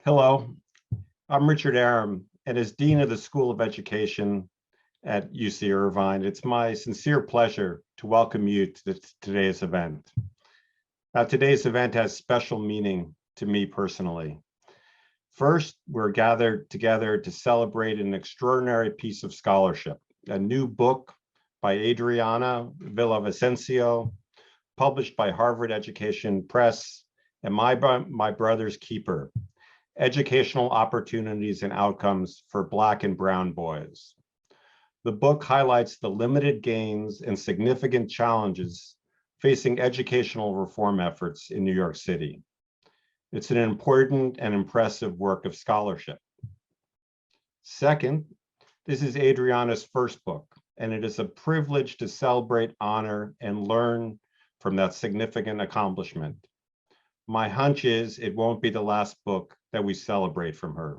Hello, I'm Richard Arum, and as Dean of the School of Education at UC Irvine, it's my sincere pleasure to welcome you to today's event. Now, today's event has special meaning to me personally. First, we're gathered together to celebrate an extraordinary piece of scholarship, a new book by Adriana Villavicencio, published by Harvard Education Press, and my brother's keeper, Educational Opportunities and Outcomes for Black and Brown Boys. The book highlights the limited gains and significant challenges facing educational reform efforts in New York City. It's an important and impressive work of scholarship. Second, this is Adriana's first book, and it is a privilege to celebrate, honor, and learn from that significant accomplishment. My hunch is it won't be the last book that we celebrate from her.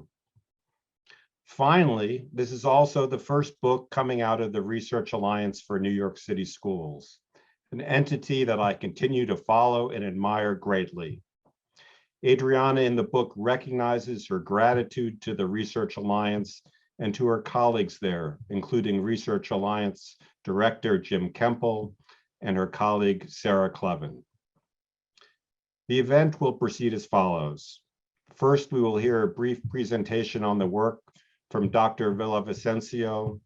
Finally, this is also the first book coming out of the Research Alliance for New York City Schools, an entity that I continue to follow and admire greatly. Adriana in the book recognizes her gratitude to the Research Alliance and to her colleagues there, including Research Alliance Director Jim Kemple and her colleague Sarah Clevin. The event will proceed as follows. First, we will hear a brief presentation on the work from Dr. Villavicencio.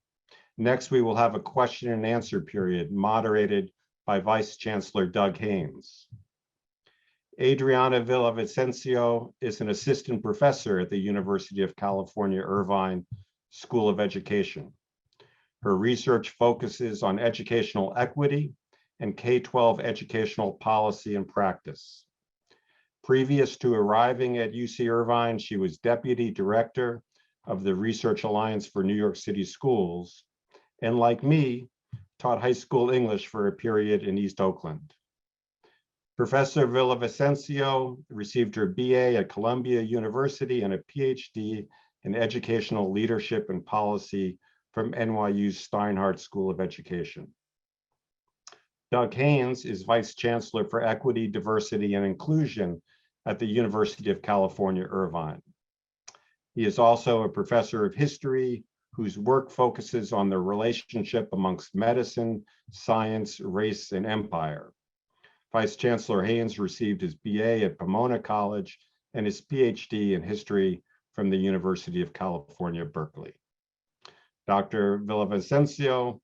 Next, we will have a question and answer period moderated by Vice Chancellor Doug Haynes. Adriana Villavicencio is an assistant professor at the University of California, Irvine School of Education. Her research focuses on educational equity and K-12 educational policy and practice. Previous to arriving at UC Irvine, she was Deputy Director of the Research Alliance for New York City Schools, and like me, taught high school English for a period in East Oakland. Professor Villavicencio received her BA at Columbia University and a PhD in Educational Leadership and Policy from NYU's Steinhardt School of Education. Doug Haynes is Vice Chancellor for Equity, Diversity, and Inclusion at the University of California, Irvine. He is also a professor of history whose work focuses on the relationship amongst medicine, science, race, and empire. Vice Chancellor Haynes received his BA at Pomona College and his PhD in history from the University of California, Berkeley. Dr. Villavicencio,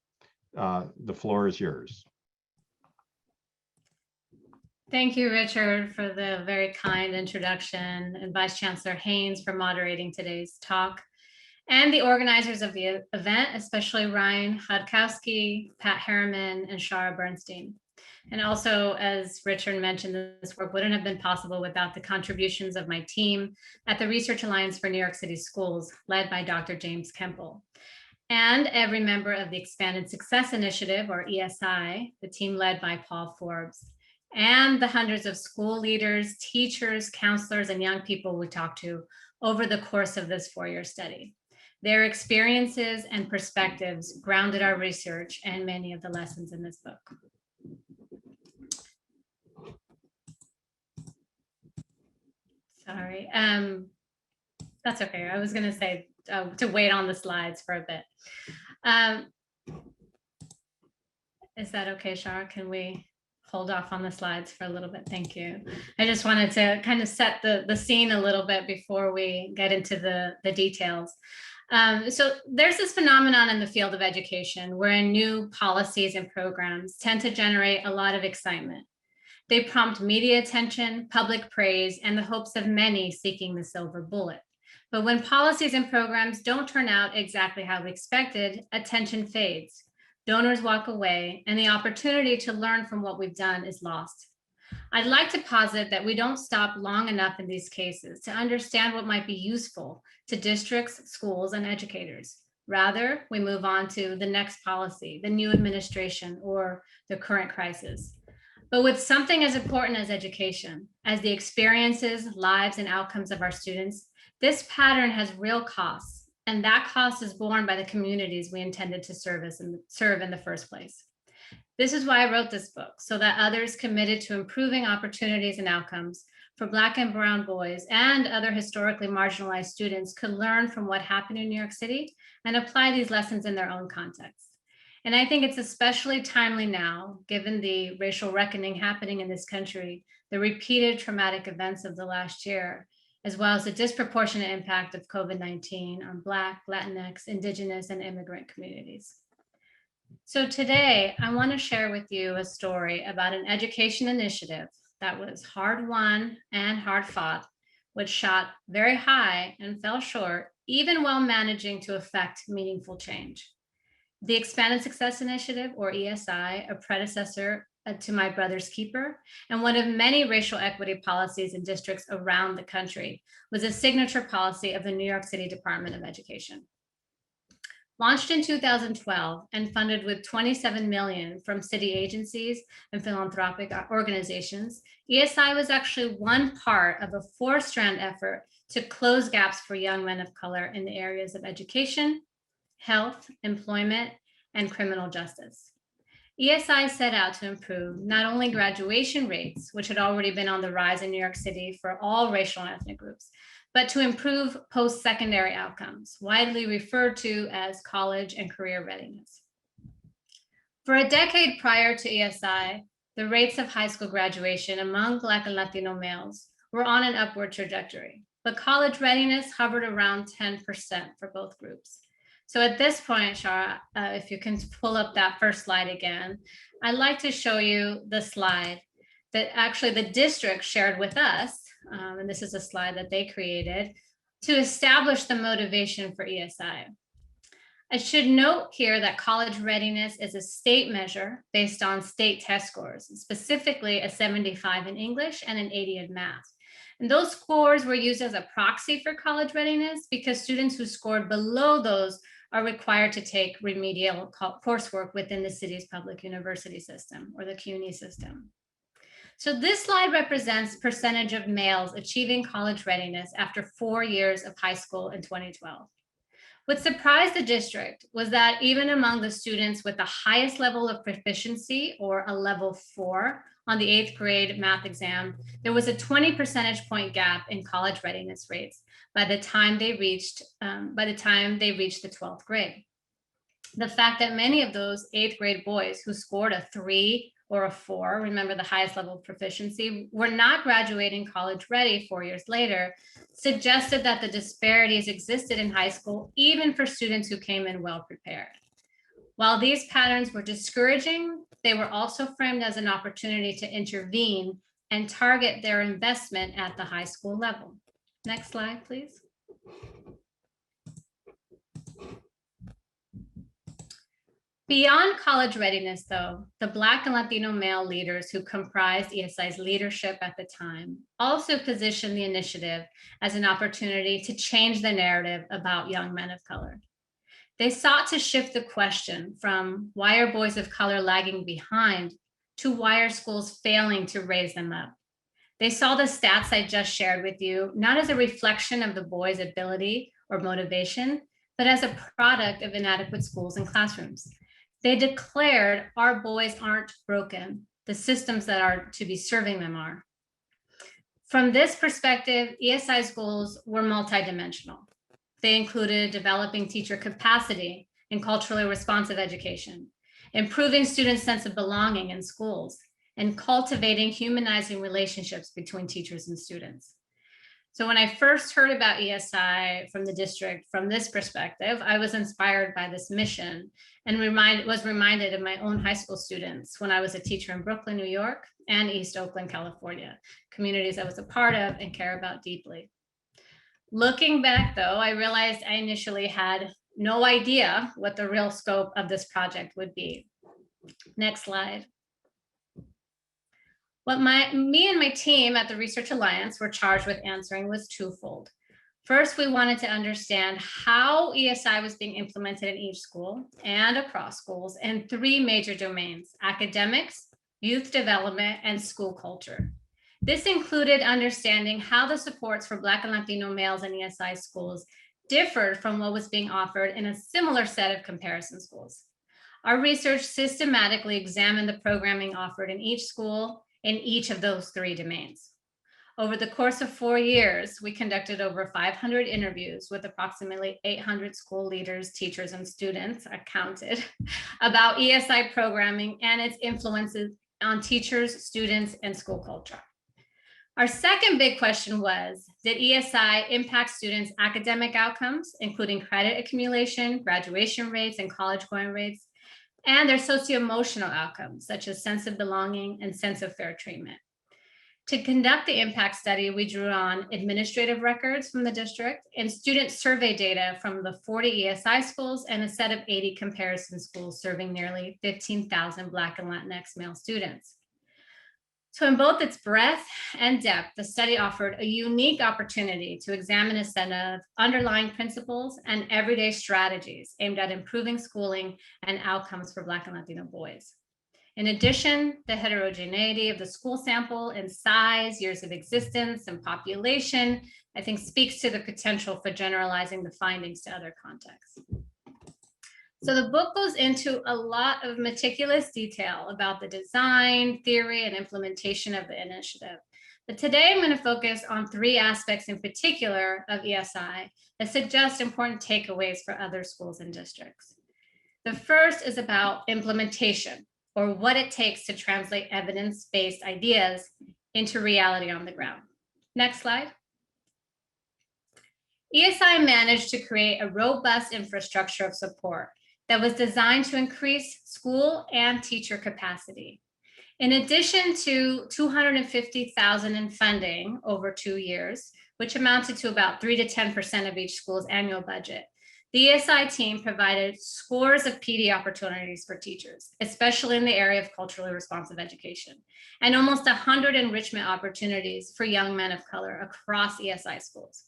the floor is yours. Thank you, Richard, for the very kind introduction, and Vice Chancellor Haynes for moderating today's talk, and the organizers of the event, especially Ryan Hodkowski, Pat Harriman, and Shara Bernstein. And also, as Richard mentioned, this work wouldn't have been possible without the contributions of my team at the Research Alliance for New York City Schools, led by Dr. James Kemple, and every member of the Expanded Success Initiative, or ESI, the team led by Paul Forbes, and the hundreds of school leaders, teachers, counselors, and young people we talked to over the course of this four-year study. Their experiences and perspectives grounded our research and many of the lessons in this book. Sorry, that's okay. I was gonna say to wait on the slides for a bit. Is that okay, Shara? Can we hold off on the slides for a little bit? Thank you. I just wanted to kind of set the scene a little bit before we get into the details. So there's this phenomenon in the field of education wherein new policies and programs tend to generate a lot of excitement. They prompt media attention, public praise, and the hopes of many seeking the silver bullet. But when policies and programs don't turn out exactly how we expected, attention fades. Donors walk away, and the opportunity to learn from what we've done is lost. I'd like to posit that we don't stop long enough in these cases to understand what might be useful to districts, schools, and educators. Rather, we move on to the next policy, the new administration, or the current crisis. But with something as important as education, as the experiences, lives, and outcomes of our students, this pattern has real costs, and that cost is borne by the communities we intended to serve in the first place. This is why I wrote this book, so that others committed to improving opportunities and outcomes for Black and brown boys and other historically marginalized students could learn from what happened in New York City and apply these lessons in their own context. And I think it's especially timely now, given the racial reckoning happening in this country, the repeated traumatic events of the last year, as well as the disproportionate impact of COVID-19 on Black, Latinx, Indigenous, and immigrant communities. So today, I want to share with you a story about an education initiative that was hard won and hard fought, which shot very high and fell short, even while managing to effect meaningful change. The Expanded Success Initiative, or ESI, a predecessor to My Brother's Keeper, and one of many racial equity policies in districts around the country, was a signature policy of the New York City Department of Education. Launched in 2012 and funded with $27 million from city agencies and philanthropic organizations, ESI was actually one part of a four-strand effort to close gaps for young men of color in the areas of education, health, employment, and criminal justice. ESI set out to improve not only graduation rates, which had already been on the rise in New York City for all racial and ethnic groups, but to improve post-secondary outcomes, widely referred to as college and career readiness. For a decade prior to ESI, the rates of high school graduation among Black and Latino males were on an upward trajectory, but college readiness hovered around 10% for both groups. So at this point, Shara, if you can pull up that first slide again, I'd like to show you the slide that actually the district shared with us, and this is a slide that they created, to establish the motivation for ESI. I should note here that college readiness is a state measure based on state test scores, specifically a 75 in English and an 80 in math. And those scores were used as a proxy for college readiness because students who scored below those are required to take remedial coursework within the city's public university system, or the CUNY system. So this slide represents percentage of males achieving college readiness after 4 years of high school in 2012. What surprised the district was that even among the students with the highest level of proficiency, or a level 4 on the 8th grade math exam, there was a 20 percentage point gap in college readiness rates by the time they reached the 12th grade. The fact that many of those 8th grade boys who scored a 3 or a 4, remember the highest level of proficiency, were not graduating college ready 4 years later, suggested that the disparities existed in high school, even for students who came in well prepared. While these patterns were discouraging, they were also framed as an opportunity to intervene and target their investment at the high school level. Next slide, please. Beyond college readiness, though, the Black and Latino male leaders who comprised ESI's leadership at the time also positioned the initiative as an opportunity to change the narrative about young men of color. They sought to shift the question from why are boys of color lagging behind to why are schools failing to raise them up. They saw the stats I just shared with you, not as a reflection of the boys' ability or motivation, but as a product of inadequate schools and classrooms. They declared our boys aren't broken, the systems that are to be serving them are. From this perspective, ESI's goals were multidimensional. They included developing teacher capacity in culturally responsive education, improving students' sense of belonging in schools, and cultivating humanizing relationships between teachers and students. So when I first heard about ESI from the district from this perspective, I was inspired by this mission and was reminded of my own high school students when I was a teacher in Brooklyn, New York, and East Oakland, California, communities I was a part of and care about deeply. Looking back, though, I realized I initially had no idea what the real scope of this project would be. Next slide. What me and my team at the Research Alliance were charged with answering was twofold. First, we wanted to understand how ESI was being implemented in each school and across schools in 3 major domains: academics, youth development, and school culture. This included understanding how the supports for Black and Latino males in ESI schools differed from what was being offered in a similar set of comparison schools. Our research systematically examined the programming offered in each school in each of those 3 domains. Over the course of 4 years, we conducted over 500 interviews with approximately 800 school leaders, teachers, and students, I counted, about ESI programming and its influences on teachers, students, and school culture. Our second big question was, did ESI impact students' academic outcomes, including credit accumulation, graduation rates, and college going rates, and their socio-emotional outcomes, such as sense of belonging and sense of fair treatment? To conduct the impact study, we drew on administrative records from the district and student survey data from the 40 ESI schools and a set of 80 comparison schools serving nearly 15,000 Black and Latinx male students. So in both its breadth and depth, the study offered a unique opportunity to examine a set of underlying principles and everyday strategies aimed at improving schooling and outcomes for Black and Latino boys. In addition, the heterogeneity of the school sample in size, years of existence, and population, I think speaks to the potential for generalizing the findings to other contexts. So the book goes into a lot of meticulous detail about the design, theory, and implementation of the initiative. But today I'm going to focus on 3 aspects in particular of ESI that suggest important takeaways for other schools and districts. The first is about implementation, or what it takes to translate evidence-based ideas into reality on the ground. Next slide. ESI managed to create a robust infrastructure of support that was designed to increase school and teacher capacity. In addition to $250,000 in funding over 2 years, which amounted to about 3 to 10% of each school's annual budget, the ESI team provided scores of PD opportunities for teachers, especially in the area of culturally responsive education, and almost 100 enrichment opportunities for young men of color across ESI schools.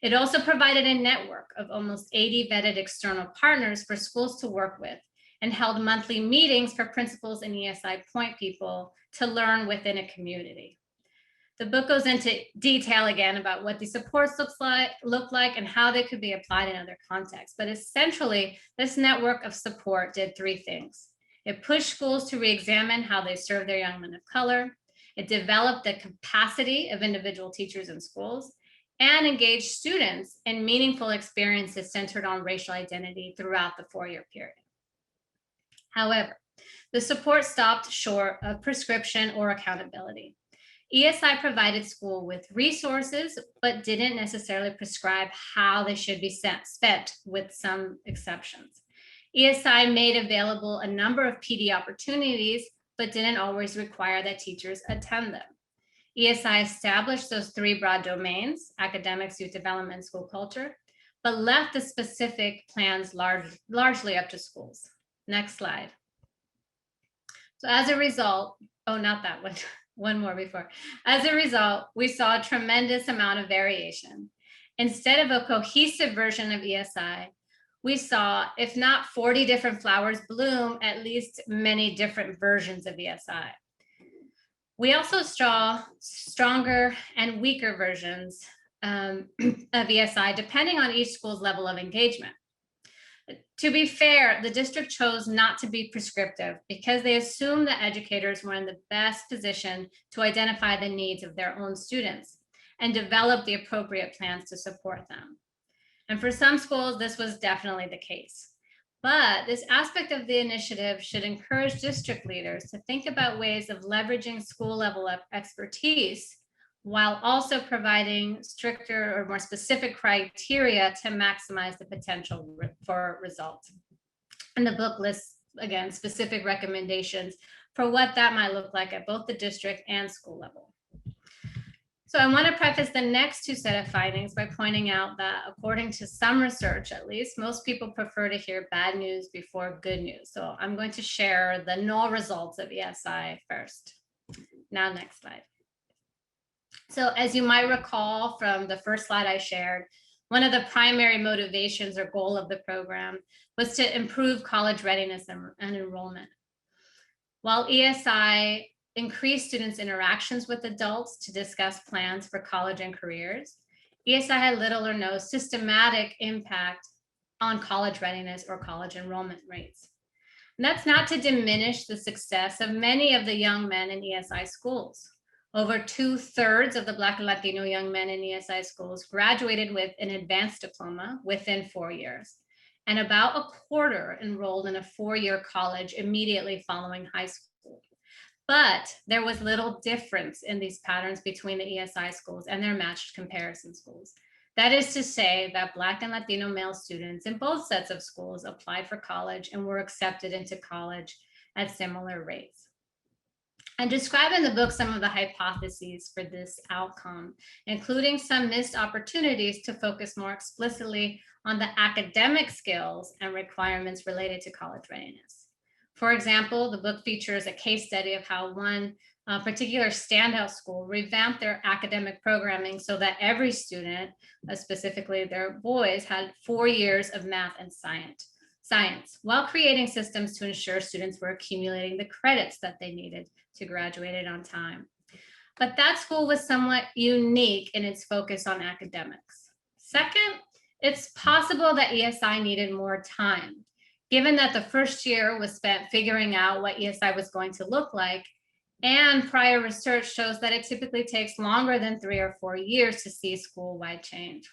It also provided a network of almost 80 vetted external partners for schools to work with and held monthly meetings for principals and ESI point people to learn within a community. The book goes into detail again about what these supports look like and how they could be applied in other contexts. But essentially, this network of support did 3 things. It pushed schools to re-examine how they serve their young men of color. It developed the capacity of individual teachers in schools and engaged students in meaningful experiences centered on racial identity throughout the 4-year period. However, the support stopped short of prescription or accountability. ESI provided school with resources, but didn't necessarily prescribe how they should be spent, with some exceptions. ESI made available a number of PD opportunities, but didn't always require that teachers attend them. ESI established those 3 broad domains, academics, youth development, school culture, but left the specific plans largely up to schools. Next slide. So as a result, oh, not that one, one more before. As a result, we saw a tremendous amount of variation. Instead of a cohesive version of ESI, we saw, if not 40 different flowers bloom, at least many different versions of ESI. We also saw stronger and weaker versions of ESI, depending on each school's level of engagement. To be fair, the district chose not to be prescriptive because they assumed that educators were in the best position to identify the needs of their own students and develop the appropriate plans to support them. And for some schools, this was definitely the case. But this aspect of the initiative should encourage district leaders to think about ways of leveraging school level expertise while also providing stricter or more specific criteria to maximize the potential for results. And the book lists, again, specific recommendations for what that might look like at both the district and school level. So I want to preface the next 2 set of findings by pointing out that according to some research, at least, most people prefer to hear bad news before good news. So I'm going to share the null results of ESI first. Now, next slide. So as you might recall from the first slide I shared, one of the primary motivations or goal of the program was to improve college readiness and enrollment. While ESI increased students' interactions with adults to discuss plans for college and careers, ESI had little or no systematic impact on college readiness or college enrollment rates. And that's not to diminish the success of many of the young men in ESI schools. Over 2/3 of the Black and Latino young men in ESI schools graduated with an advanced diploma within 4 years, and about a quarter enrolled in a 4-year college immediately following high school. But there was little difference in these patterns between the ESI schools and their matched comparison schools. That is to say that Black and Latino male students in both sets of schools applied for college and were accepted into college at similar rates. I describe in the book some of the hypotheses for this outcome, including some missed opportunities to focus more explicitly on the academic skills and requirements related to college readiness. For example, the book features a case study of how one particular standout school revamped their academic programming so that every student, specifically their boys, had 4 years of math and science, while creating systems to ensure students were accumulating the credits that they needed to graduate on time. But that school was somewhat unique in its focus on academics. Second, it's possible that ESI needed more time, given that the first year was spent figuring out what ESI was going to look like, and prior research shows that it typically takes longer than 3 or 4 years to see school-wide change.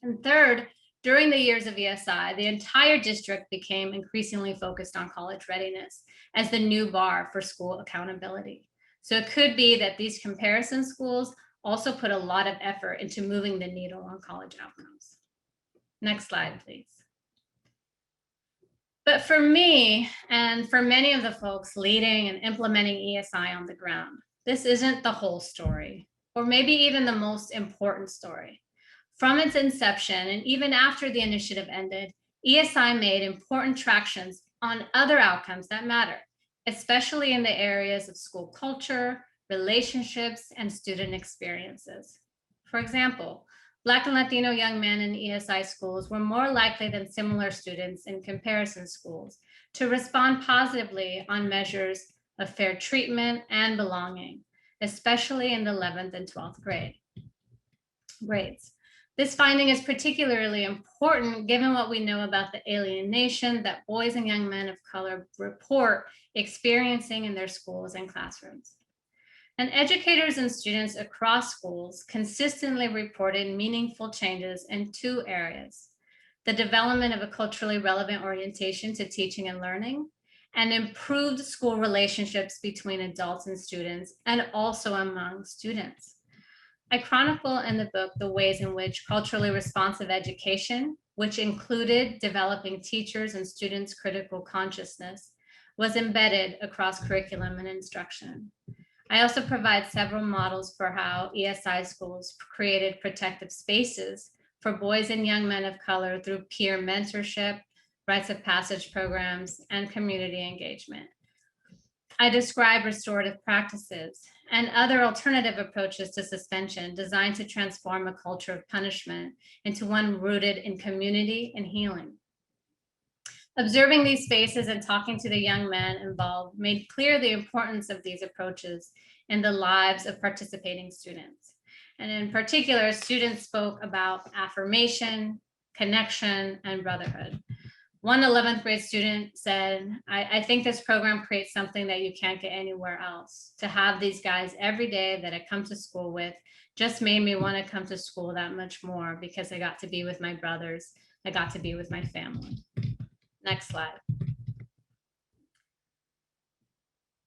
And third, during the years of ESI, the entire district became increasingly focused on college readiness as the new bar for school accountability. So it could be that these comparison schools also put a lot of effort into moving the needle on college outcomes. Next slide, please. But for me, and for many of the folks leading and implementing ESI on the ground, this isn't the whole story, or maybe even the most important story. From its inception, and even after the initiative ended, ESI made important tractions on other outcomes that matter, especially in the areas of school culture, relationships, and student experiences. For example, Black and Latino young men in ESI schools were more likely than similar students in comparison schools to respond positively on measures of fair treatment and belonging, especially in the 11th and 12th grades. This finding is particularly important given what we know about the alienation that boys and young men of color report experiencing in their schools and classrooms. And educators and students across schools consistently reported meaningful changes in 2 areas: the development of a culturally relevant orientation to teaching and learning, and improved school relationships between adults and students, and also among students. I chronicle in the book the ways in which culturally responsive education, which included developing teachers and students' critical consciousness, was embedded across curriculum and instruction. I also provide several models for how ESI schools created protective spaces for boys and young men of color through peer mentorship, rites of passage programs, and community engagement. I describe restorative practices and other alternative approaches to suspension designed to transform a culture of punishment into one rooted in community and healing. Observing these spaces and talking to the young men involved made clear the importance of these approaches in the lives of participating students. And in particular, students spoke about affirmation, connection, and brotherhood. One 11th grade student said, I think this program creates something that you can't get anywhere else. To have these guys every day that I come to school with just made me want to come to school that much more because I got to be with my brothers. I got to be with my family. Next slide.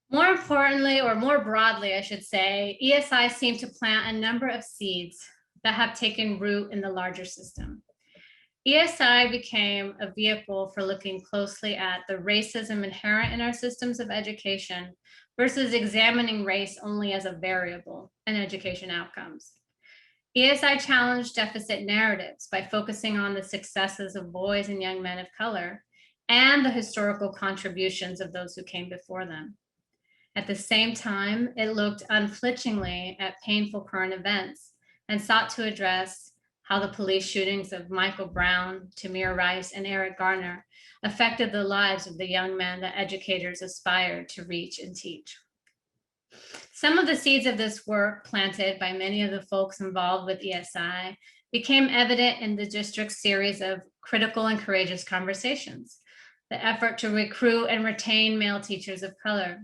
More importantly, or more broadly, I should say, ESI seemed to plant a number of seeds that have taken root in the larger system. ESI became a vehicle for looking closely at the racism inherent in our systems of education versus examining race only as a variable in education outcomes. ESI challenged deficit narratives by focusing on the successes of boys and young men of color and the historical contributions of those who came before them. At the same time, it looked unflinchingly at painful current events and sought to address how the police shootings of Michael Brown, Tamir Rice, and Eric Garner affected the lives of the young men that educators aspired to reach and teach. Some of the seeds of this work planted by many of the folks involved with ESI became evident in the district's series of critical and courageous conversations, the effort to recruit and retain male teachers of color,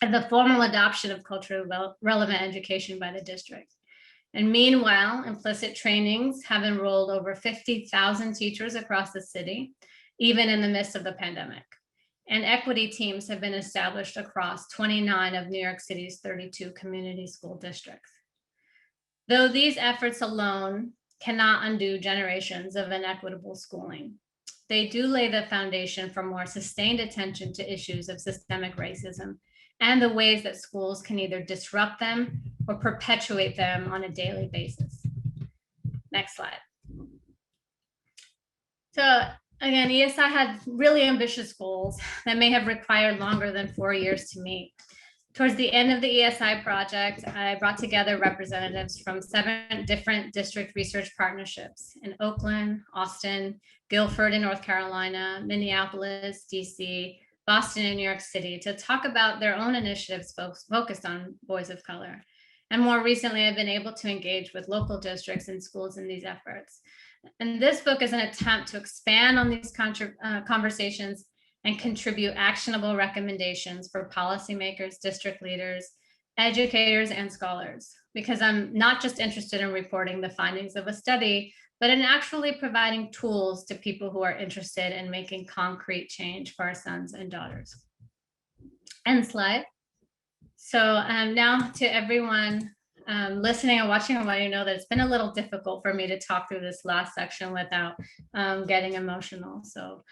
and the formal adoption of culturally relevant education by the district. And meanwhile, implicit trainings have enrolled over 50,000 teachers across the city, even in the midst of the pandemic. And equity teams have been established across 29 of New York City's 32 community school districts. Though these efforts alone cannot undo generations of inequitable schooling, they do lay the foundation for more sustained attention to issues of systemic racism and the ways that schools can either disrupt them or perpetuate them on a daily basis. Next slide. So again, ESI had really ambitious goals that may have required longer than 4 years to meet. Towards the end of the ESI project, I brought together representatives from 7 different district research partnerships in Oakland, Austin, Guilford in North Carolina, Minneapolis, DC, Boston, and New York City to talk about their own initiatives focused on boys of color. And more recently, I've been able to engage with local districts and schools in these efforts. And this book is an attempt to expand on these conversations and contribute actionable recommendations for policymakers, district leaders, educators, and scholars, because I'm not just interested in reporting the findings of a study, but in actually providing tools to people who are interested in making concrete change for our sons and daughters. End slide. So now to everyone listening and watching, I want you to know that it's been a little difficult for me to talk through this last section without getting emotional. So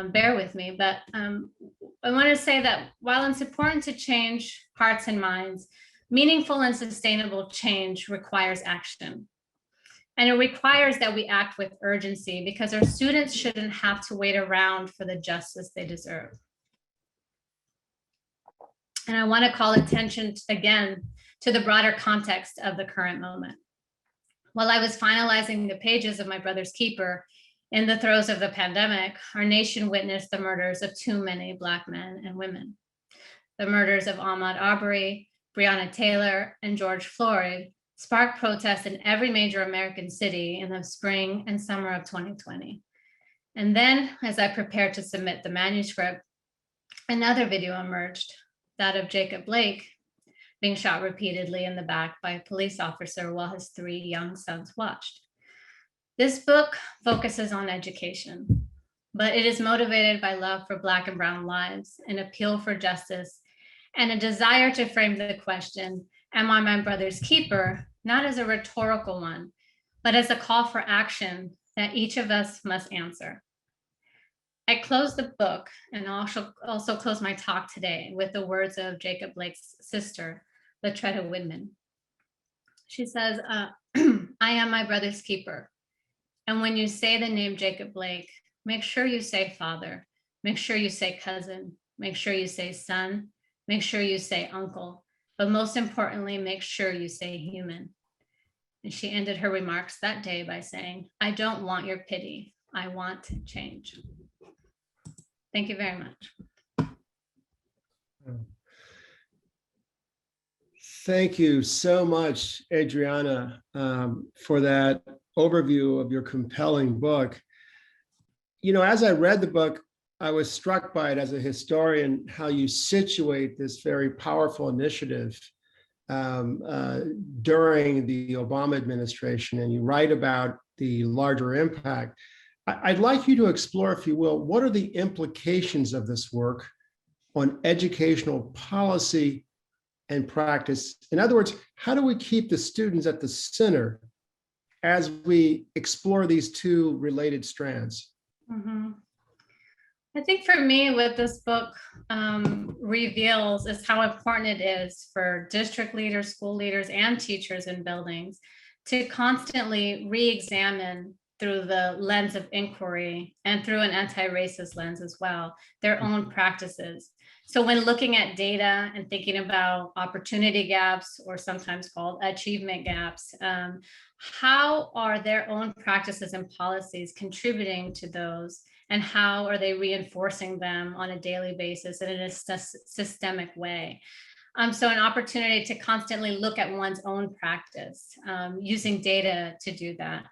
bear with me. But I want to say that while it's important to change hearts and minds, meaningful and sustainable change requires action. And it requires that we act with urgency because our students shouldn't have to wait around for the justice they deserve. And I want to call attention again to the broader context of the current moment. While I was finalizing the pages of My Brother's Keeper in the throes of the pandemic, our nation witnessed the murders of too many Black men and women. The murders of Ahmaud Arbery, Breonna Taylor, and George Floyd sparked protests in every major American city in the spring and summer of 2020. And then, as I prepared to submit the manuscript, another video emerged, that of Jacob Blake being shot repeatedly in the back by a police officer while his 3 young sons watched. This book focuses on education, but it is motivated by love for Black and brown lives, an appeal for justice, and a desire to frame the question, am I my brother's keeper, not as a rhetorical one, but as a call for action that each of us must answer. I close the book and also close my talk today with the words of Jacob Blake's sister, Latretta Widman. She says, I am my brother's keeper. And when you say the name Jacob Blake, make sure you say father, make sure you say cousin, make sure you say son, make sure you say uncle, but most importantly, make sure you say human. And she ended her remarks that day by saying, I don't want your pity, I want change. Thank you very much. Thank you so much, Adriana, for that overview of your compelling book. You know, as I read the book, I was struck by it as a historian, how you situate this very powerful initiative during the Obama administration, and you write about the larger impact. I'd like you to explore, if you will, what are the implications of this work on educational policy and practice? In other words, how do we keep the students at the center as we explore these 2 related strands? Mm-hmm. I think for me, what this book reveals is how important it is for district leaders, school leaders, and teachers in buildings to constantly re-examine through the lens of inquiry and through an anti-racist lens as well, their own practices. So when looking at data and thinking about opportunity gaps, or sometimes called achievement gaps, how are their own practices and policies contributing to those, and how are they reinforcing them on a daily basis and in a systemic way? So an opportunity to constantly look at one's own practice, using data to do that,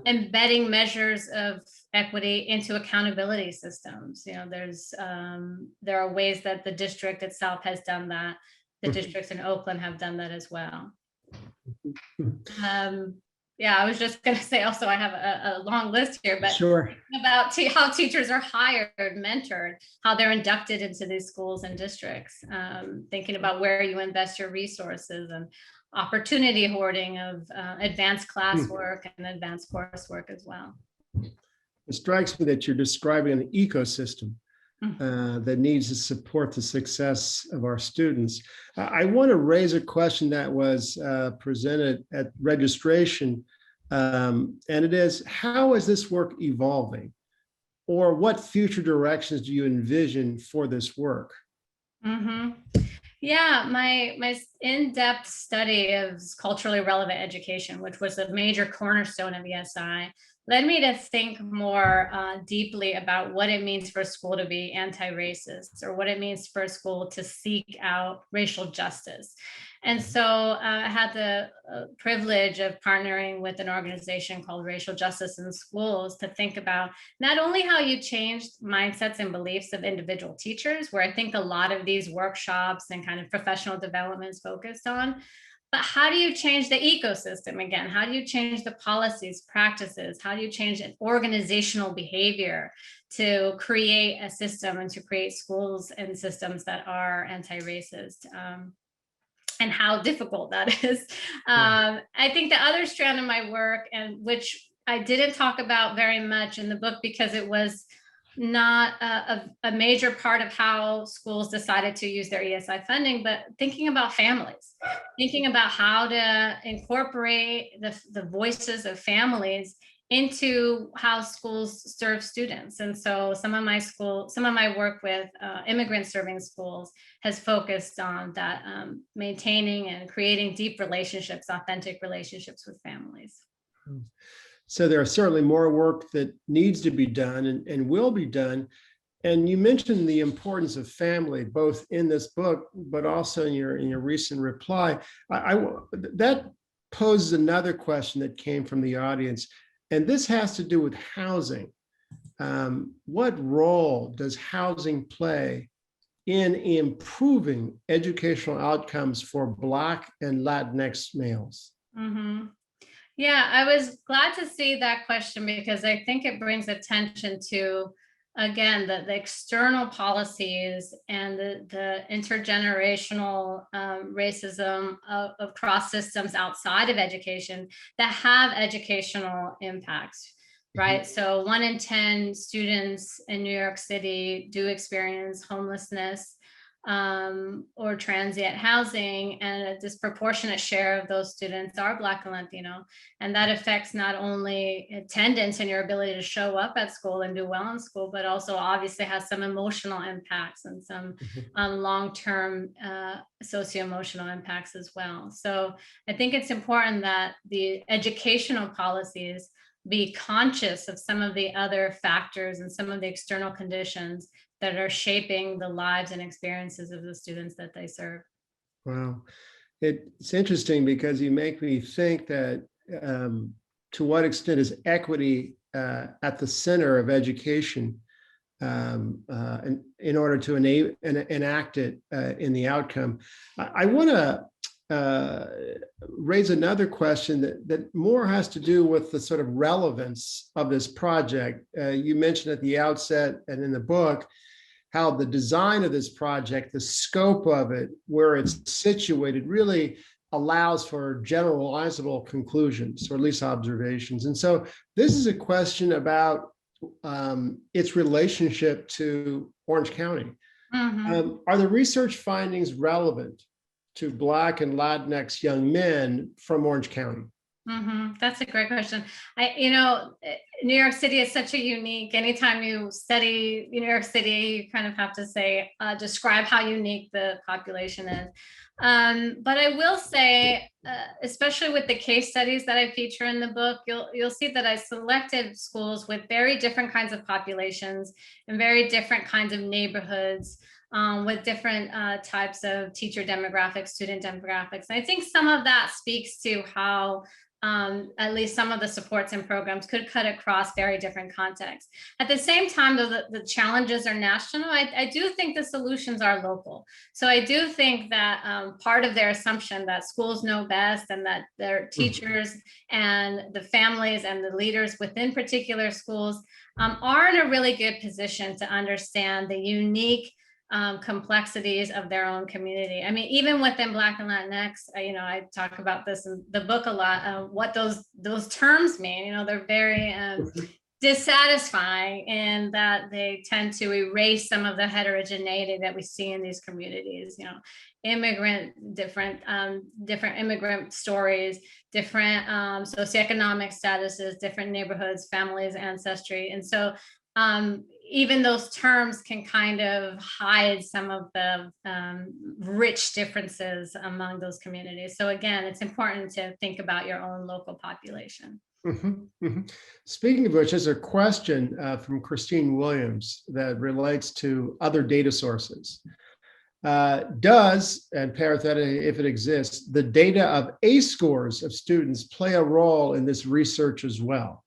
embedding measures of equity into accountability systems. There are ways that the district itself has done that. The districts in Oakland have done that as well. Yeah, I was just going to say also, I have a long list here, but Sure. About how teachers are hired, mentored, how they're inducted into these schools and districts, thinking about where you invest your resources and opportunity hoarding of advanced classwork and advanced coursework as well. It strikes me that you're describing an ecosystem that needs to support the success of our students. I want to raise a question that was presented at registration, and it is, how is this work evolving? Or what future directions do you envision for this work? Yeah, my in-depth study of culturally relevant education, which was a major cornerstone of ESI, led me to think more deeply about what it means for a school to be anti-racist, or what it means for a school to seek out racial justice. And so I had the privilege of partnering with an organization called Racial Justice in Schools to think about not only how you changed mindsets and beliefs of individual teachers, where I think a lot of these workshops and kind of professional developments focused on, but how do you change the ecosystem again? How do you change the policies, practices? How do you change an organizational behavior to create a system and to create schools and systems that are anti-racist? And how difficult that is. I think the other strand of my work, and which I didn't talk about very much in the book because it was not a major part of how schools decided to use their ESI funding, but thinking about families, thinking about how to incorporate the voices of families into how schools serve students. And so some of my work with immigrant serving schools has focused on that, maintaining and creating deep relationships, authentic relationships with families. So there are certainly more work that needs to be done and will be done. And you mentioned the importance of family, both in this book, but also in your recent reply. That poses another question that came from the audience. And this has to do with housing. What role does housing play in improving educational outcomes for Black and Latinx males? Yeah, I was glad to see that question because I think it brings attention to, again, the external policies and the intergenerational racism of cross systems outside of education that have educational impacts, right? So 1 in 10 students in New York City do experience homelessness or transient housing, and a disproportionate share of those students are Black and Latino. And that affects not only attendance and your ability to show up at school and do well in school, but also obviously has some emotional impacts and some long-term socio-emotional impacts as well. So I think it's important that the educational policies be conscious of some of the other factors and some of the external conditions that are shaping the lives and experiences of the students that they serve. Wow. It's interesting because you make me think that to what extent is equity at the center of education in order to enact it in the outcome. I want to raise another question that more has to do with the sort of relevance of this project. You mentioned at the outset and in the book how the design of this project, the scope of it, where it's situated, really allows for generalizable conclusions, or at least observations. And so this is a question about its relationship to Orange County. Are the research findings relevant to Black and Latinx young men from Orange County? That's a great question. New York City is such a unique, anytime you study New York City, you kind of have to say, describe how unique the population is. But I will say, especially with the case studies that I feature in the book, you'll see that I selected schools with very different kinds of populations and very different kinds of neighborhoods with different types of teacher demographics, student demographics. And I think some of that speaks to how at least some of the supports and programs could cut across very different contexts. At the same time, though, the challenges are national, I do think the solutions are local. So I do think that part of their assumption that schools know best and that their teachers and the families and the leaders within particular schools are in a really good position to understand the unique complexities of their own community. I mean, even within Black and Latinx, I talk about this in the book a lot, what those terms mean. They're very dissatisfying in that they tend to erase some of the heterogeneity that we see in these communities. Different immigrant stories, different socioeconomic statuses, different neighborhoods, families, ancestry. And so even those terms can kind of hide some of the rich differences among those communities. So again, it's important to think about your own local population. Speaking of which, there's a question from Christine Williams that relates to other data sources. Does, and parenthetically, if it exists, the data of ACE scores of students play a role in this research as well?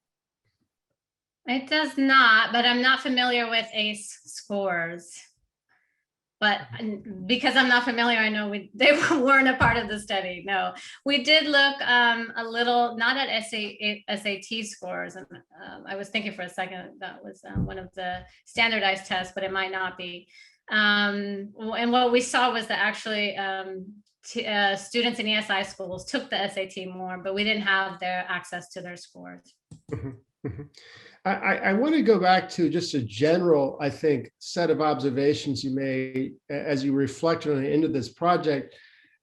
It does not, but I'm not familiar with ACE scores. But because I'm not familiar, I know they weren't a part of the study. No, we did look a little, not at SAT scores. And I was thinking for a second that was one of the standardized tests, but it might not be. And what we saw was that actually students in ESI schools took the SAT more, but we didn't have their access to their scores. I want to go back to just a general, I think, set of observations you made as you reflected on into this project.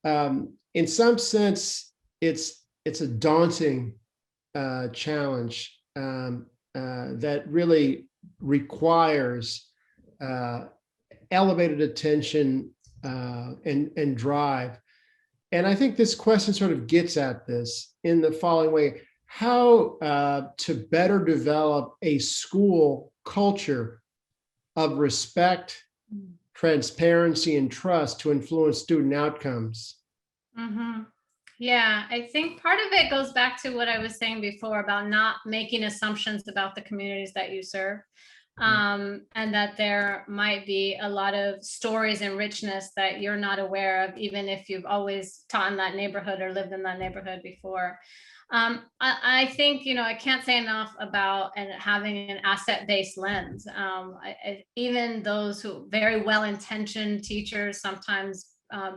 In some sense, it's a daunting challenge that really requires elevated attention and drive. And I think this question sort of gets at this in the following way: how to better develop a school culture of respect, transparency, and trust to influence student outcomes. Yeah, I think part of it goes back to what I was saying before about not making assumptions about the communities that you serve. And that there might be a lot of stories and richness that you're not aware of, even if you've always taught in that neighborhood or lived in that neighborhood before. I think, I can't say enough about having an asset-based lens. Even those who very well-intentioned teachers sometimes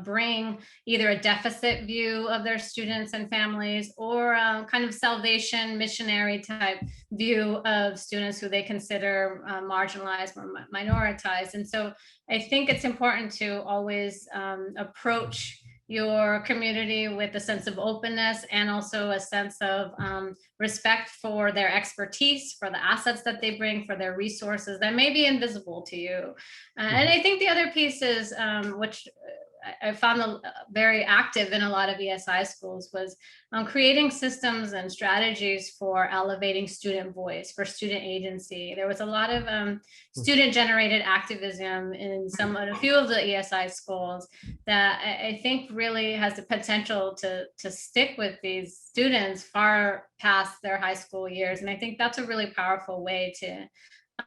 bring either a deficit view of their students and families or kind of salvation missionary type view of students who they consider marginalized or minoritized. And so I think it's important to always approach your community with a sense of openness and also a sense of respect for their expertise, for the assets that they bring, for their resources that may be invisible to you. And I think the other piece is, which I found very active in a lot of ESI schools, was creating systems and strategies for elevating student voice, for student agency. There was a lot of student-generated activism in a few of the ESI schools that I think really has the potential to stick with these students far past their high school years. And I think that's a really powerful way to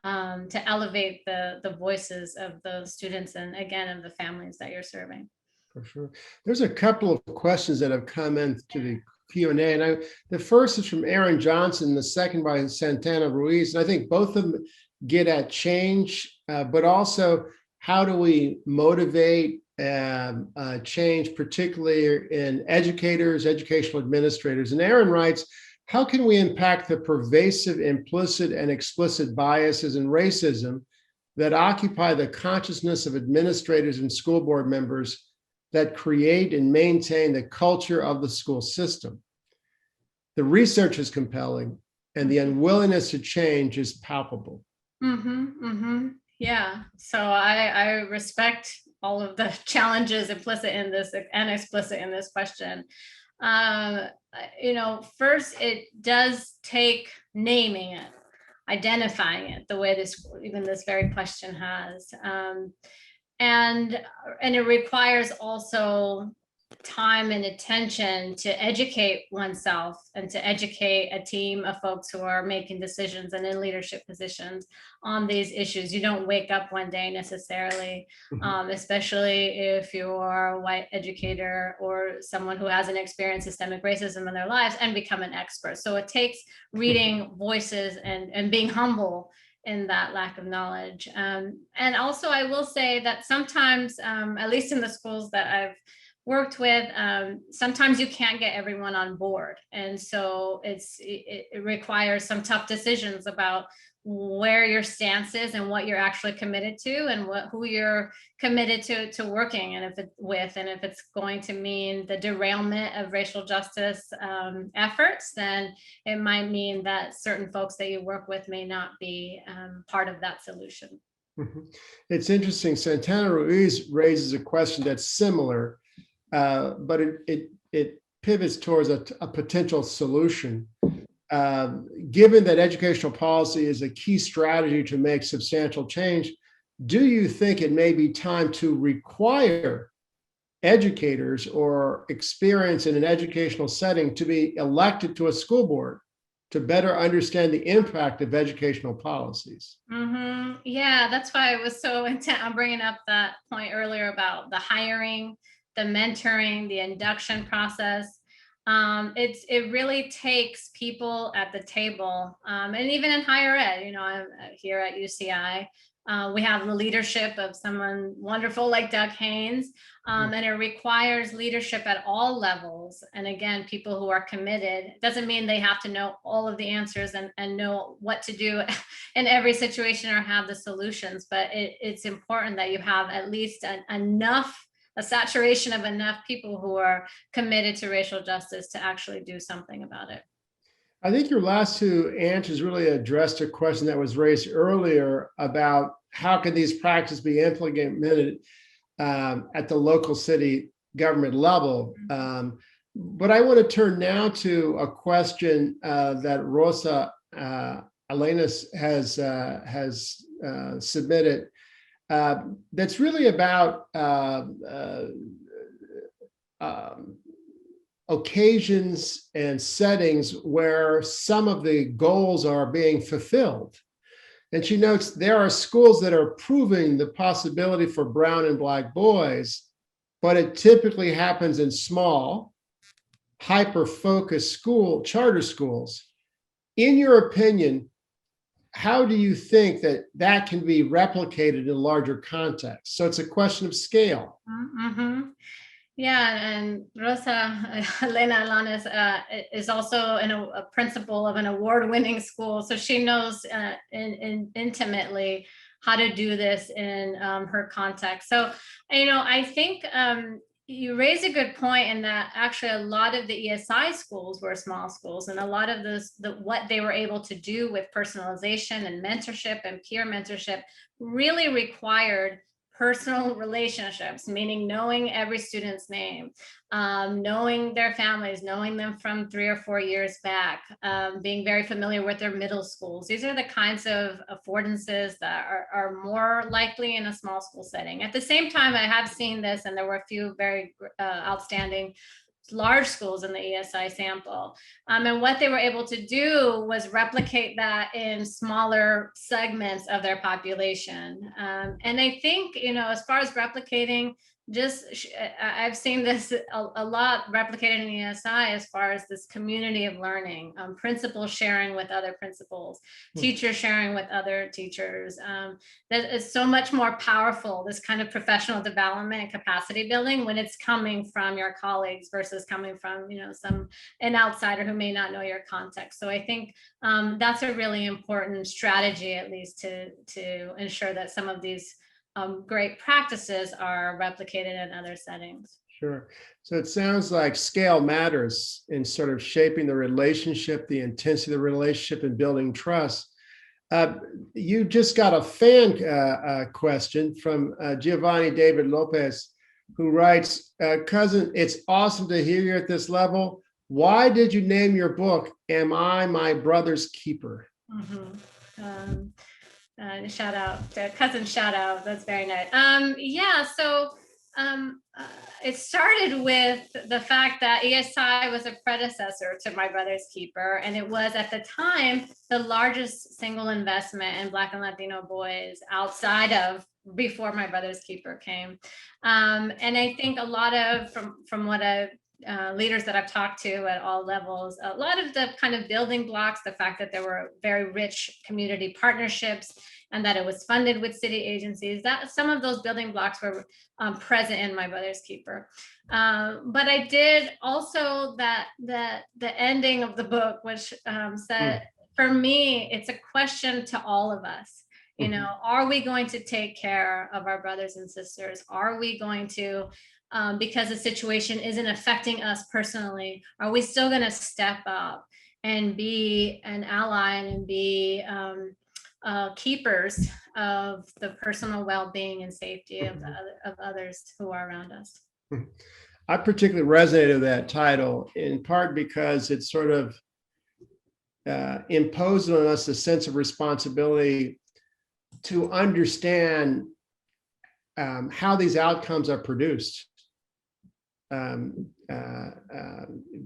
elevate the voices of those students and, again, of the families that you're serving. For sure. There's a couple of questions that have come in to the Q&A. And the first is from Aaron Johnson, the second by Santana Ruiz. And I think both of them get at change, but also how do we motivate change, particularly in educators, educational administrators. And Aaron writes, how can we impact the pervasive implicit and explicit biases and racism that occupy the consciousness of administrators and school board members that create and maintain the culture of the school system? The research is compelling and the unwillingness to change is palpable. Yeah, so I respect all of the challenges implicit in this and explicit in this question. First, it does take naming it, identifying it, the way this very question has. and it requires also time and attention to educate oneself and to educate a team of folks who are making decisions and in leadership positions on these issues. You don't wake up one day necessarily, especially if you're a white educator or someone who hasn't experienced systemic racism in their lives and become an expert. So it takes reading voices and being humble in that lack of knowledge. And also I will say that sometimes, at least in the schools that I've worked with, sometimes you can't get everyone on board. And so it requires some tough decisions about where your stance is and what you're actually committed to and who you're committed to working and if it's going to mean the derailment of racial justice efforts, then it might mean that certain folks that you work with may not be part of that solution. It's interesting. Santana Ruiz raises a question that's similar, but it pivots towards a potential solution. Given that educational policy is a key strategy to make substantial change, do you think it may be time to require educators or experience in an educational setting to be elected to a school board to better understand the impact of educational policies? Yeah, that's why I was so intent on bringing up that point earlier about the hiring, the mentoring, the induction process. It really takes people at the table, and even in higher ed, I'm here at UCI, we have the leadership of someone wonderful like Doug Haynes, and it requires leadership at all levels. And again, people who are committed. It doesn't mean they have to know all of the answers and know what to do in every situation or have the solutions, but it's important that you have at least a saturation of enough people who are committed to racial justice to actually do something about it. I think your last two answers really addressed a question that was raised earlier about how can these practices be implemented at the local city government level. But I want to turn now to a question that Rosa Alenas has submitted. That's really about occasions and settings where some of the goals are being fulfilled. And she notes there are schools that are proving the possibility for brown and black boys, but it typically happens in small, hyper-focused charter schools. In your opinion, how do you think that can be replicated in a larger context? So it's a question of scale. Yeah, and Rosa Elena Alanes is also a principal of an award-winning school, so she knows intimately how to do this in her context. So, I think you raise a good point in that actually a lot of the ESI schools were small schools, and a lot of what they were able to do with personalization and mentorship and peer mentorship really required personal relationships, meaning knowing every student's name, knowing their families, knowing them from 3 or 4 years back, being very familiar with their middle schools. These are the kinds of affordances that are more likely in a small school setting. At the same time, I have seen this, and there were a few very outstanding large schools in the ESI sample. And what they were able to do was replicate that in smaller segments of their population. And I think, as far as replicating, I've seen this a lot replicated in ESI as far as this community of learning, principals sharing with other principals, teachers sharing with other teachers. That is so much more powerful, this kind of professional development and capacity building, when it's coming from your colleagues versus coming from an outsider who may not know your context. So I think that's a really important strategy, at least to ensure that some of these great practices are replicated in other settings. Sure. So it sounds like scale matters in sort of shaping the relationship, the intensity of the relationship, and building trust. You just got a fan question from Giovanni David Lopez, who writes, cousin, it's awesome to hear you at this level. Why did you name your book, Am I My Brother's Keeper? Shout out to cousin, shout out. That's very nice. Yeah, so it started with the fact that ESI was a predecessor to My Brother's Keeper, and it was at the time the largest single investment in Black and Latino boys outside of before My Brother's Keeper came. And I think a lot of from what leaders that I've talked to at all levels, a lot of the kind of building blocks, the fact that there were very rich community partnerships and that it was funded with city agencies, that some of those building blocks were present in My Brother's Keeper. But I did also the ending of the book, which said, for me, it's a question to all of us. You know, are we going to take care of our brothers and sisters? Are we going to, because the situation isn't affecting us personally, are we still going to step up and be an ally and be keepers of the personal well-being and safety of others who are around us? I particularly resonated with that title in part because it sort of imposed on us a sense of responsibility to understand how these outcomes are produced.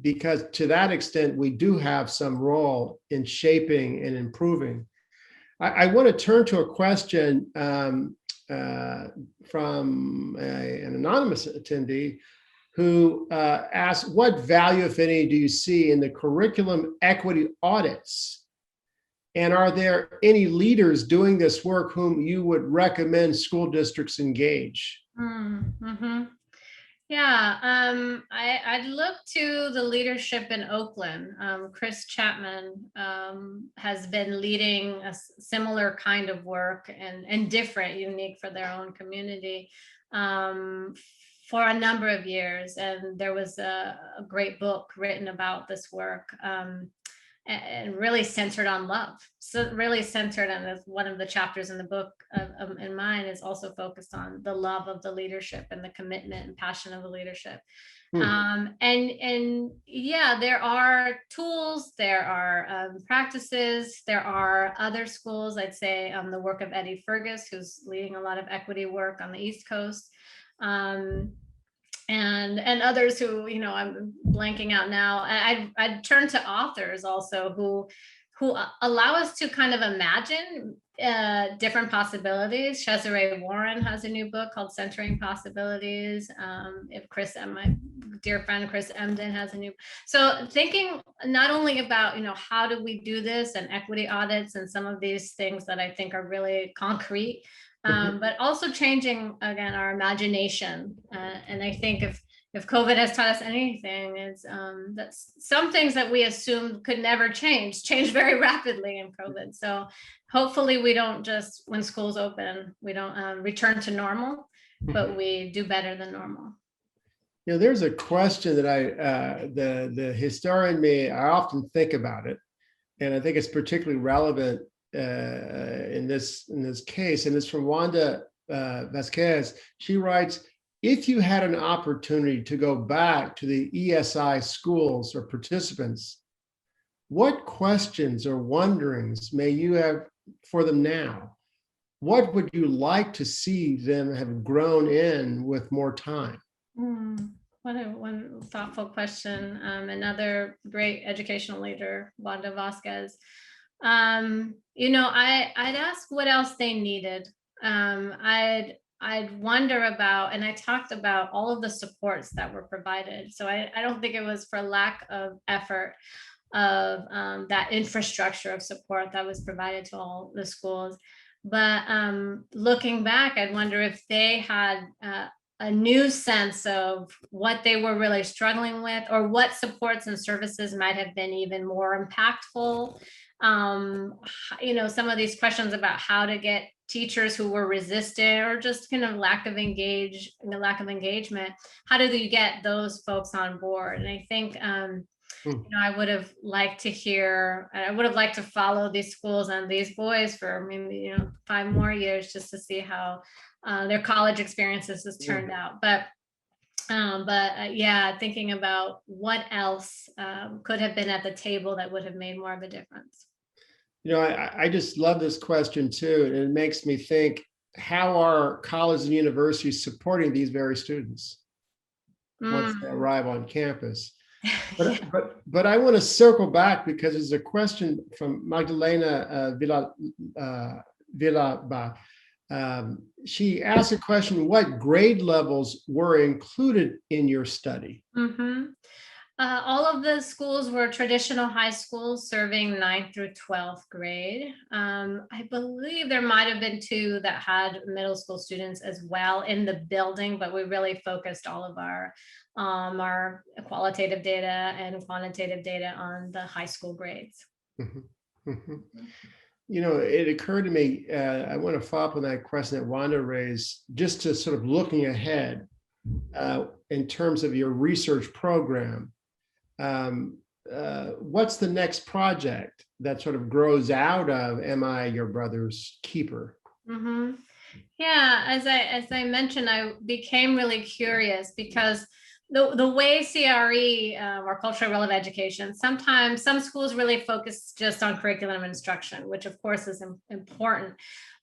Because to that extent, we do have some role in shaping and improving. I want to turn to a question from an anonymous attendee who asked, what value, if any, do you see in the curriculum equity audits? And are there any leaders doing this work whom you would recommend school districts engage? Yeah, I'd look to the leadership in Oakland. Chris Chapman has been leading a similar kind of work and different, unique for their own community for a number of years. And there was a great book written about this work. And really centered on love. So really centered, and as one of the chapters in the book in mine is also focused on the love of the leadership and the commitment and passion of the leadership. And yeah, there are tools, there are practices, there are other schools. I'd say the work of Eddie Fergus, who's leading a lot of equity work on the East Coast. And others who, you know, I'm blanking out now. I'd turn to authors also who allow us to kind of imagine different possibilities. Cesare Warren has a new book called Centering Possibilities. If my dear friend Chris Emden has a new, so thinking not only about, you know, how do we do this and equity audits and some of these things that I think are really concrete, but also changing, again, our imagination. And I think if COVID has taught us anything, it's that some things that we assumed could never change very rapidly in COVID. So hopefully we don't just, when schools open, we don't return to normal, but we do better than normal. You know, there's a question that the historian me, I often think about it, and I think it's particularly relevant in this case, and it's from Wanda Vasquez. She writes, if you had an opportunity to go back to the ESI schools or participants, what questions or wonderings may you have for them now? What would you like to see them have grown in with more time? What one thoughtful question. Another great educational leader, Wanda Vasquez. You know, I'd ask what else they needed. I'd wonder about, and I talked about all of the supports that were provided. So I don't think it was for lack of effort of that infrastructure of support that was provided to all the schools. But looking back, I'd wonder if they had a new sense of what they were really struggling with, or what supports and services might have been even more impactful. You know, some of these questions about how to get teachers who were resistant or just kind of lack of engagement, how do you get those folks on board? And I think you know, I would have liked to follow these schools and these boys for maybe, you know, 5 more years just to see how their college experiences has turned out. But yeah, thinking about what else could have been at the table that would have made more of a difference. I just love this question too. And it makes me think, how are colleges and universities supporting these very students once they arrive on campus? Yeah. But I want to circle back because there's a question from Magdalena Villaba. She asked a question: what grade levels were included in your study? All of the schools were traditional high schools serving 9th through 12th grade. I believe there might have been 2 that had middle school students as well in the building, but we really focused all of our qualitative data and quantitative data on the high school grades. It occurred to me, I want to follow up on that question that Wanda raised, just to sort of looking ahead in terms of your research program. What's the next project that sort of grows out of Am I Your Brother's Keeper? Yeah, as I mentioned, I became really curious because the way CRE or culturally relevant education, sometimes some schools really focus just on curriculum instruction, which of course is important.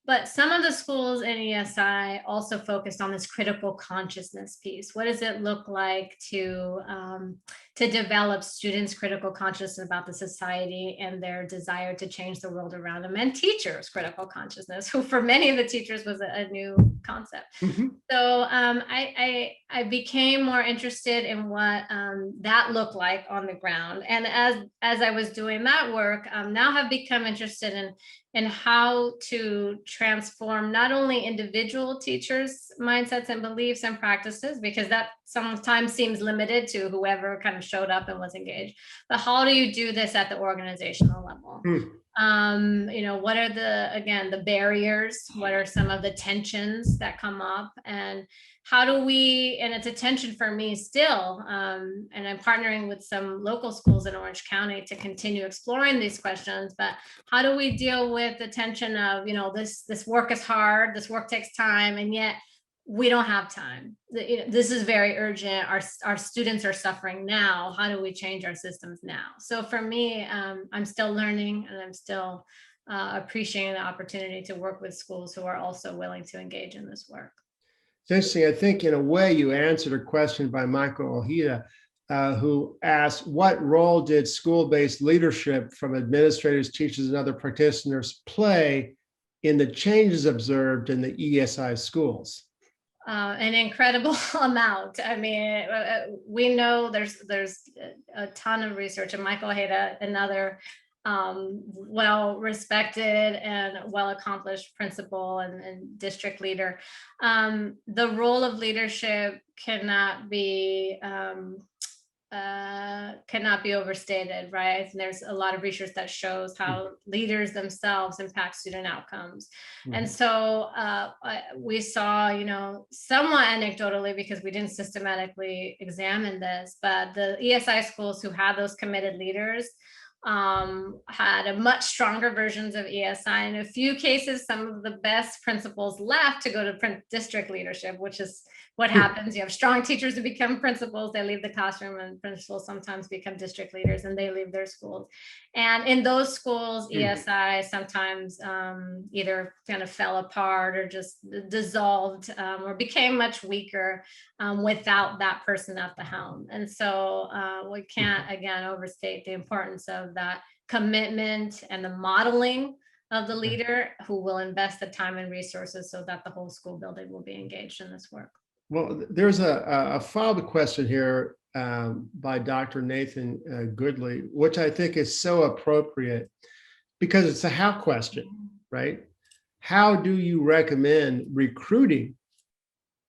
But some of the schools in ESI also focused on this critical consciousness piece. What does it look like to develop students' critical consciousness about the society and their desire to change the world around them, and teachers' critical consciousness, who for many of the teachers was a new concept. So I became more interested in what that looked like on the ground. And as I was doing that work, now have become interested in how to transform not only individual teachers' mindsets and beliefs and practices, because that sometimes seems limited to whoever kind of showed up and was engaged, but how do you do this at the organizational level? What are the barriers? What are some of the tensions that come up? And how do we, and it's a tension for me still, and I'm partnering with some local schools in Orange County to continue exploring these questions, but how do we deal with the tension of, this work is hard, this work takes time, and yet we don't have time. This is very urgent. Our students are suffering now. How do we change our systems now? So for me, I'm still learning, and I'm still appreciating the opportunity to work with schools who are also willing to engage in this work. It's interesting. I think in a way you answered a question by Michael Ojeda, who asked, what role did school-based leadership from administrators, teachers, and other practitioners play in the changes observed in the ESI schools? An incredible amount. I mean, we know there's a ton of research, and Michael Ojeda, another well-respected and well-accomplished principal and district leader. The role of leadership cannot be overstated, right? And there's a lot of research that shows how leaders themselves impact student outcomes. And so we saw, somewhat anecdotally, because we didn't systematically examine this, but the ESI schools who had those committed leaders had a much stronger versions of ESI. In a few cases, some of the best principals left to go to district leadership, which is what happens. You have strong teachers who become principals, they leave the classroom, and principals sometimes become district leaders and they leave their schools. And in those schools, ESI sometimes either kind of fell apart or just dissolved or became much weaker without that person at the helm. And so we can't, again, overstate the importance of that commitment and the modeling of the leader who will invest the time and resources so that the whole school building will be engaged in this work. Well, there's a follow-up question here by Dr. Nathan Goodley, which I think is so appropriate because it's a how question, right? How do you recommend recruiting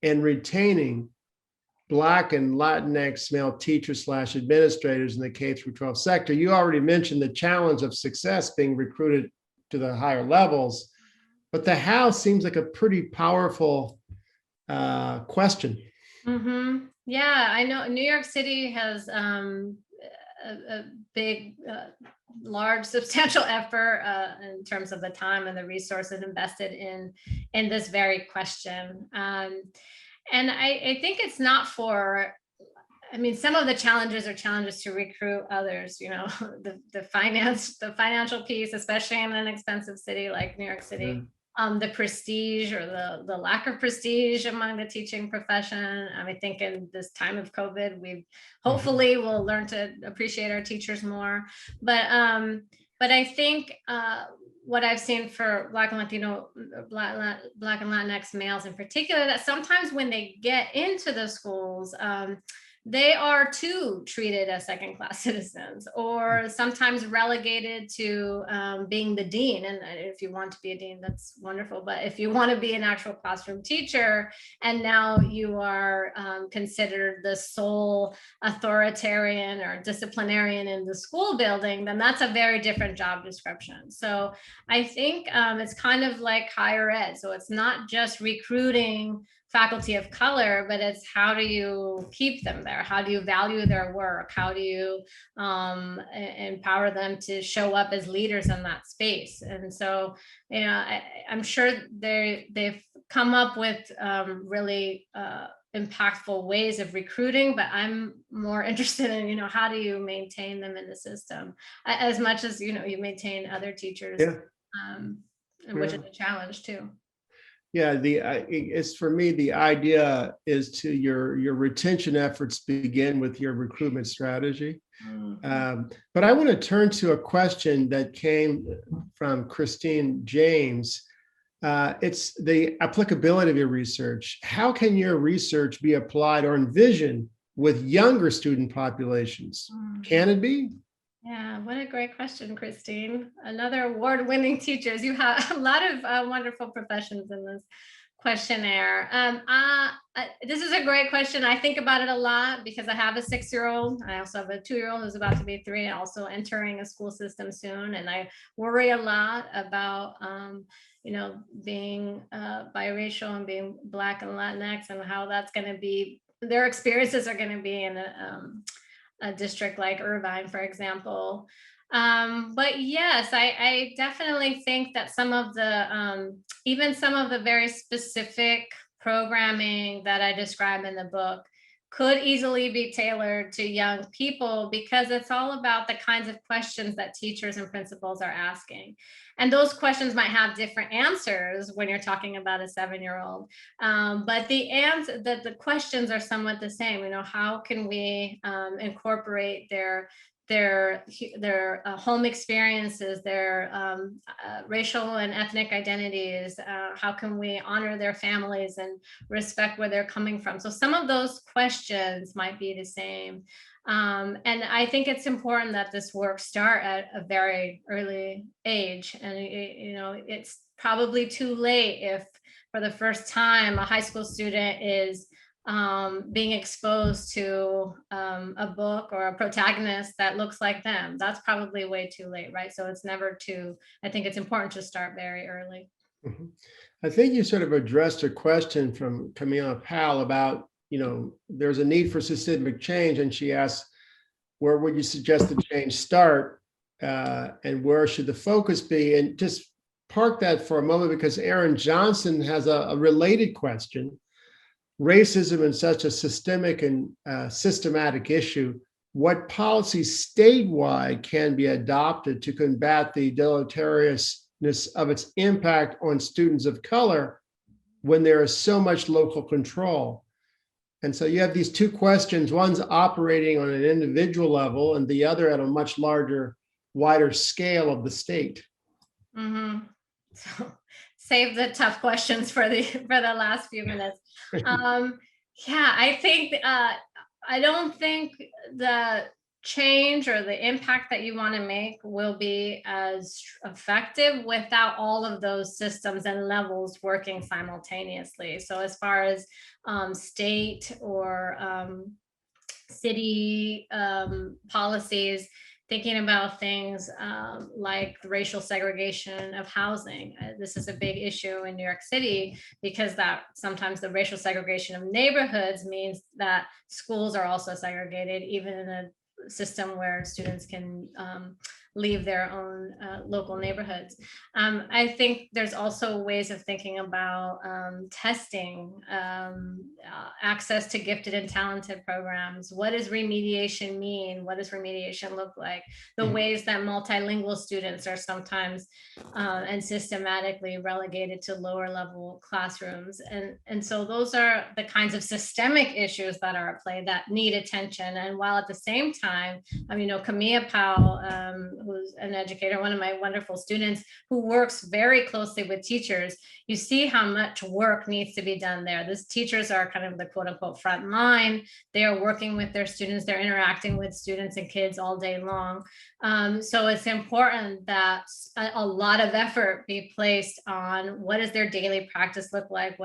and retaining Black and Latinx male teachers / administrators in the K through 12 sector? You already mentioned the challenge of success being recruited to the higher levels, but the how seems like a pretty powerful question. Yeah, I know New York City has a big, large, substantial effort in terms of the time and the resources invested in this very question. And I think it's not for I mean, some of the challenges are challenges to recruit others, you know, the financial piece, especially in an expensive city like New York City. The prestige or the lack of prestige among the teaching profession. I think in this time of COVID, we hopefully will learn to appreciate our teachers more. But I think what I've seen for Black and Latino, Black and Latinx males in particular, that sometimes when they get into the schools, they are too treated as second-class citizens, or sometimes relegated to being the dean. And if you want to be a dean, that's wonderful. But if you want to be an actual classroom teacher, and now you are considered the sole authoritarian or disciplinarian in the school building, then that's a very different job description. So I think it's kind of like higher ed. So it's not just recruiting faculty of color, but it's how do you keep them there? How do you value their work? How do you empower them to show up as leaders in that space? And so, you know, I'm sure they've come up with really impactful ways of recruiting, but I'm more interested in, you know, how do you maintain them in the system as much as, you know, you maintain other teachers, which is a challenge too. Yeah, it's for me, the idea is to your retention efforts begin with your recruitment strategy. But I want to turn to a question that came from Christine James. It's the applicability of your research. How can your research be applied or envisioned with younger student populations? Can it be? Yeah, what a great question, Christine. Another award-winning teachers. You have a lot of wonderful professions in this questionnaire. This is a great question. I think about it a lot because I have a 6-year-old. I also have a 2-year-old who's about to be 3 and also entering a school system soon. And I worry a lot about, you know, being biracial and being Black and Latinx and how that's going to be, their experiences are going to be in a district like Irvine, for example. But yes, I definitely think that some of the, even some of the very specific programming that I describe in the book could easily be tailored to young people, because it's all about the kinds of questions that teachers and principals are asking. And those questions might have different answers when you're talking about a 7-year-old. But the questions are somewhat the same. You know, how can we incorporate their home experiences, their racial and ethnic identities? How can we honor their families and respect where they're coming from? So some of those questions might be the same. And I think it's important that this work start at a very early age. And, you know, it's probably too late if for the first time a high school student is being exposed to a book or a protagonist that looks like them. That's probably way too late, right? So it's never too, I think it's important to start very early. I think you sort of addressed a question from Camila Powell about, you know, there's a need for systemic change. And she asked, where would you suggest the change start? And where should the focus be? And just park that for a moment, because Aaron Johnson has a related question. Racism is such a systemic and systematic issue. What policies statewide can be adopted to combat the deleteriousness of its impact on students of color when there is so much local control? And so you have these two questions. One's operating on an individual level and the other at a much larger, wider scale of the state. So save the tough questions for the last few minutes. Yeah, I think I don't think the change or the impact that you want to make will be as effective without all of those systems and levels working simultaneously. So as far as state or city policies, thinking about things like racial segregation of housing. This is a big issue in New York City, because that sometimes the racial segregation of neighborhoods means that schools are also segregated, even in a system where students can leave their own local neighborhoods. I think there's also ways of thinking about testing, access to gifted and talented programs. What does remediation mean? What does remediation look like? The ways that multilingual students are sometimes and systematically relegated to lower level classrooms. And so those are the kinds of systemic issues that are at play that need attention. And while at the same time, Camilla Powell, who's an educator, one of my wonderful students who works very closely with teachers, you see how much work needs to be done there. These teachers are kind of the quote unquote front line. They are working with their students. They're interacting with students and kids all day long. So it's important that a lot of effort be placed on what does their daily practice look like?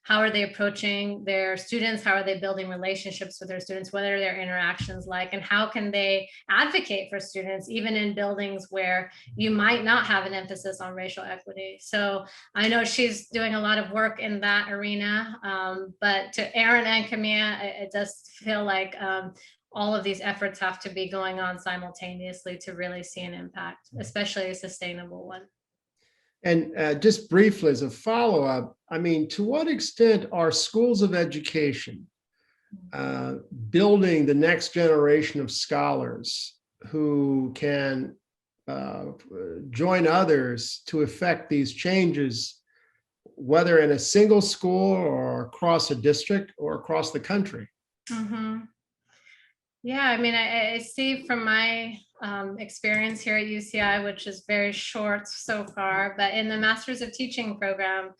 How are they approaching their students? How are they building relationships with their students? What are their interactions like? And how can they advocate for students, even in buildings where you might not have an emphasis on racial equity? So I know she's doing a lot of work in that arena, but to Aaron and Camilla, it does feel like all of these efforts have to be going on simultaneously to really see an impact, especially a sustainable one. And just briefly as a follow-up, to what extent are schools of education building the next generation of scholars who can join others to effect these changes, whether in a single school or across a district or across the country? Mm-hmm. Yeah, I see from my experience here at UCI, which is very short so far, but in the Masters of Teaching program,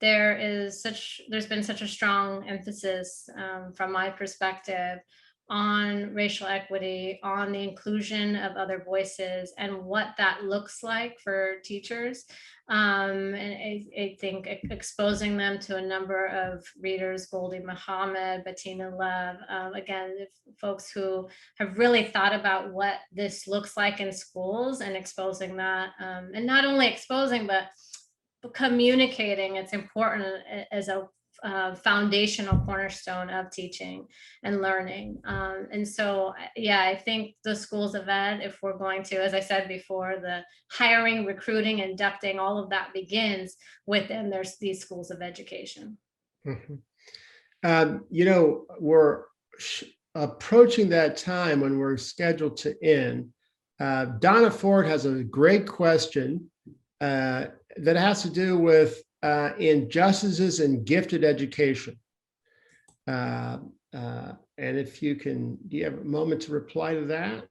there's been such a strong emphasis from my perspective on racial equity, on the inclusion of other voices and what that looks like for teachers. And I think exposing them to a number of readers, Goldie Muhammad, Bettina Love, again, folks who have really thought about what this looks like in schools and exposing that, and not only exposing, but communicating. It's important as a foundational cornerstone of teaching and learning. And so, I think the schools of ed, if we're going to, as I said before, the hiring, recruiting, inducting, all of that begins within these schools of education. Mm-hmm. We're approaching that time when we're scheduled to end. Donna Ford has a great question that has to do with injustices in gifted education. And if you can, do you have a moment to reply to that?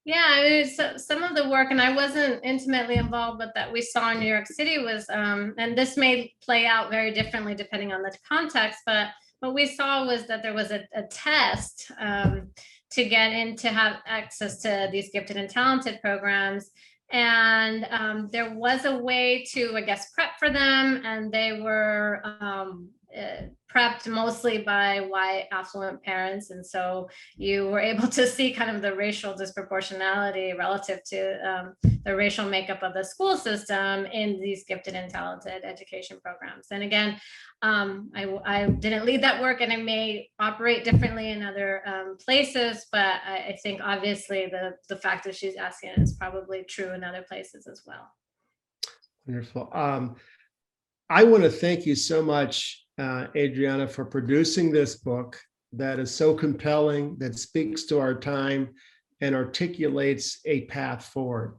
Yeah, so some of the work, and I wasn't intimately involved, but that we saw in New York City was, and this may play out very differently depending on the context, but what we saw was that there was a test to get in to have access to these gifted and talented programs. And there was a way to, I guess, prep for them, and they were prepped mostly by white affluent parents. And so you were able to see kind of the racial disproportionality relative to the racial makeup of the school system in these gifted and talented education programs. And again, I didn't lead that work, and I may operate differently in other places, but I think obviously the fact that she's asking it is probably true in other places as well. Wonderful. I want to thank you so much, Adriana, for producing this book that is so compelling, that speaks to our time and articulates a path forward.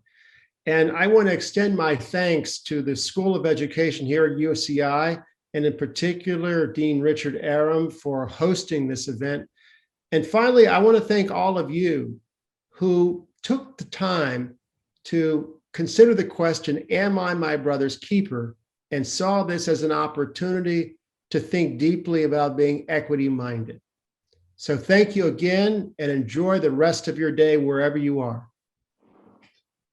And I want to extend my thanks to the School of Education here at UCI, and in particular, Dean Richard Arum, for hosting this event. And finally, I want to thank all of you who took the time to consider the question, am I my brother's keeper? And saw this as an opportunity to think deeply about being equity-minded. So thank you again, and enjoy the rest of your day wherever you are.